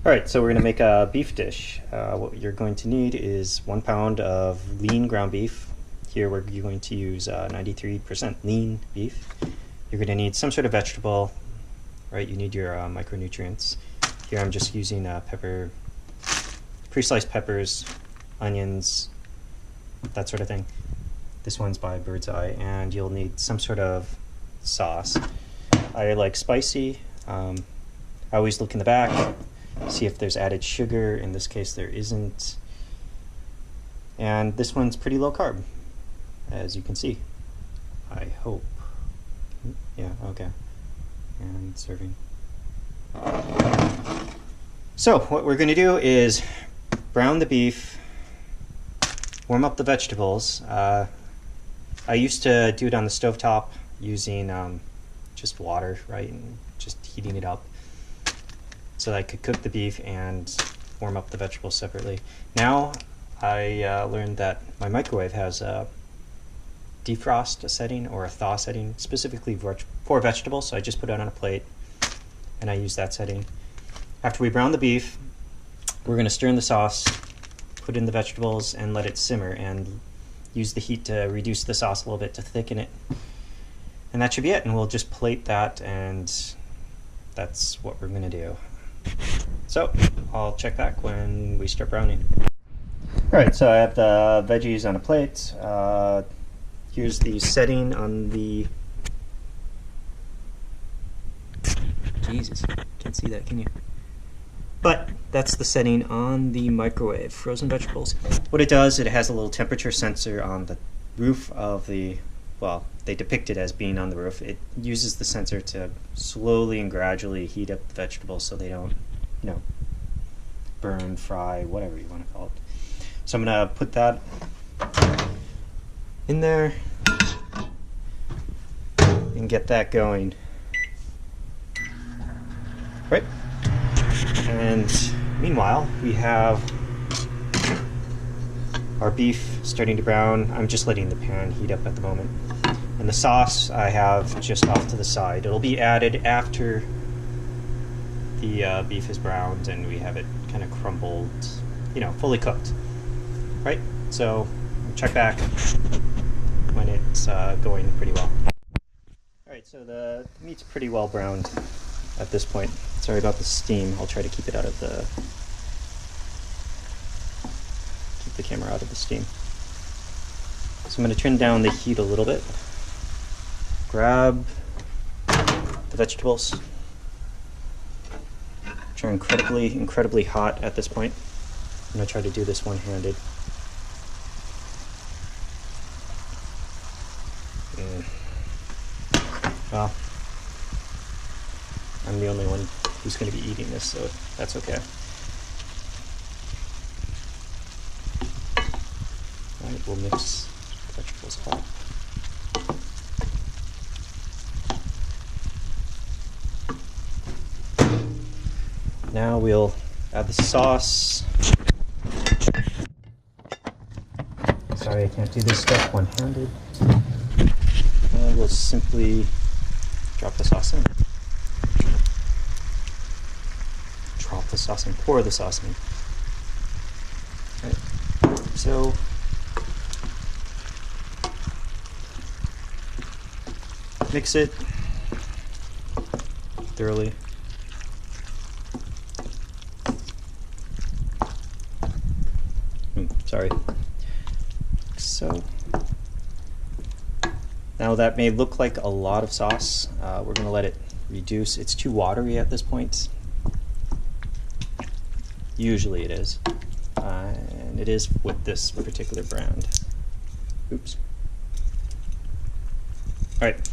Alright, so we're going to make a beef dish. What you're going to need is 1 pound of lean ground beef. Here we're going to use 93% lean beef. You're going to need some sort of vegetable, right? You need your micronutrients. Here I'm just using pre-sliced peppers, onions, that sort of thing. This one's by Bird's Eye, and you'll need some sort of sauce. I like spicy. I always look in the back, see if there's added sugar. In this case there isn't. And this one's pretty low carb, as you can see. I hope. Yeah, okay. And serving. So what we're going to do is brown the beef, warm up the vegetables. I used to do it on the stovetop using just water, right, and just heating it up so that I could cook the beef and warm up the vegetables separately. Now I learned that my microwave has a defrost setting or a thaw setting specifically for vegetables, so I just put it on a plate and I use that setting. After we brown the beef, we're going to stir in the sauce, put in the vegetables, and let it simmer, and use the heat to reduce the sauce a little bit to thicken it. And that should be it, and we'll just plate that, and that's what we're going to do. So I'll check back when we start browning. Alright, so I have the veggies on a plate. Here's the setting on the... Jesus, can't see that, can you? But that's the setting on the microwave, frozen vegetables. What it does, it has a little temperature sensor on the roof of the, well, they depict it as being on the roof. It uses the sensor to slowly and gradually heat up the vegetables so they don't, you know, burn, fry, whatever you want to call it. So I'm going to put that in there and get that going. Right? And meanwhile, we have our beef starting to brown. I'm just letting the pan heat up at the moment. And the sauce I have just off to the side. It'll be added after the beef is browned and we have it kind of crumbled, you know, fully cooked. Right? So check back when it's going pretty well. Alright, so the meat's pretty well browned at this point. Sorry about the steam. I'll try to keep it out of keep the camera out of the steam. So I'm going to turn down the heat a little bit. Grab the vegetables, which are incredibly hot at this point. I'm going to try to do this one-handed. Well, I'm the only one who's going to be eating this, so that's okay. Alright, we'll mix the vegetables up. Now we'll add the sauce. Sorry, I can't do this stuff one-handed. And we'll simply drop the sauce in. Drop the sauce in, pour the sauce in. Right. So mix it thoroughly. Sorry. So now that may look like a lot of sauce. We're going to let it reduce. It's too watery at this point. Usually it is. And it is with this particular brand. Oops. Alright,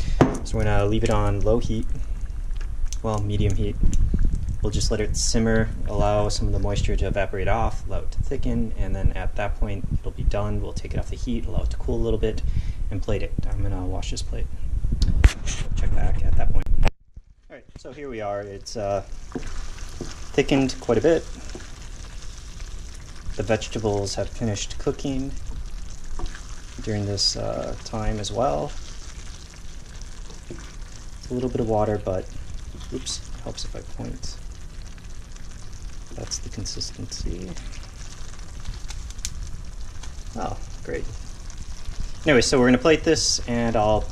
so we're going to leave it on low heat. Well, medium heat. We'll just let it simmer, allow some of the moisture to evaporate off, allow it to thicken, and then at that point it'll be done. We'll take it off the heat, allow it to cool a little bit, and plate it. I'm going to wash this plate. Check back at that point. Alright, so here we are. It's thickened quite a bit. The vegetables have finished cooking during this time as well. It's a little bit of water, but oops, helps if I point. that's the consistency. Oh, great. Anyway, so we're going to plate this, and I'll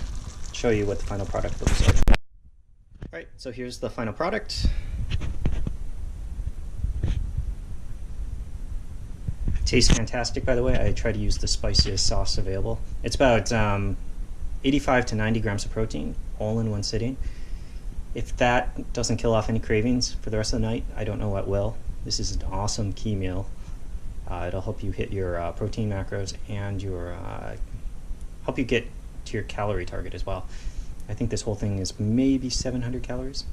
show you what the final product looks like. All right, so here's the final product. Tastes fantastic, by the way. I try to use the spiciest sauce available. It's about 85 to 90 grams of protein, all in one sitting. If that doesn't kill off any cravings for the rest of the night, I don't know what will. This is an awesome key meal. It'll help you hit your protein macros and help you get to your calorie target as well. I think this whole thing is maybe 700 calories.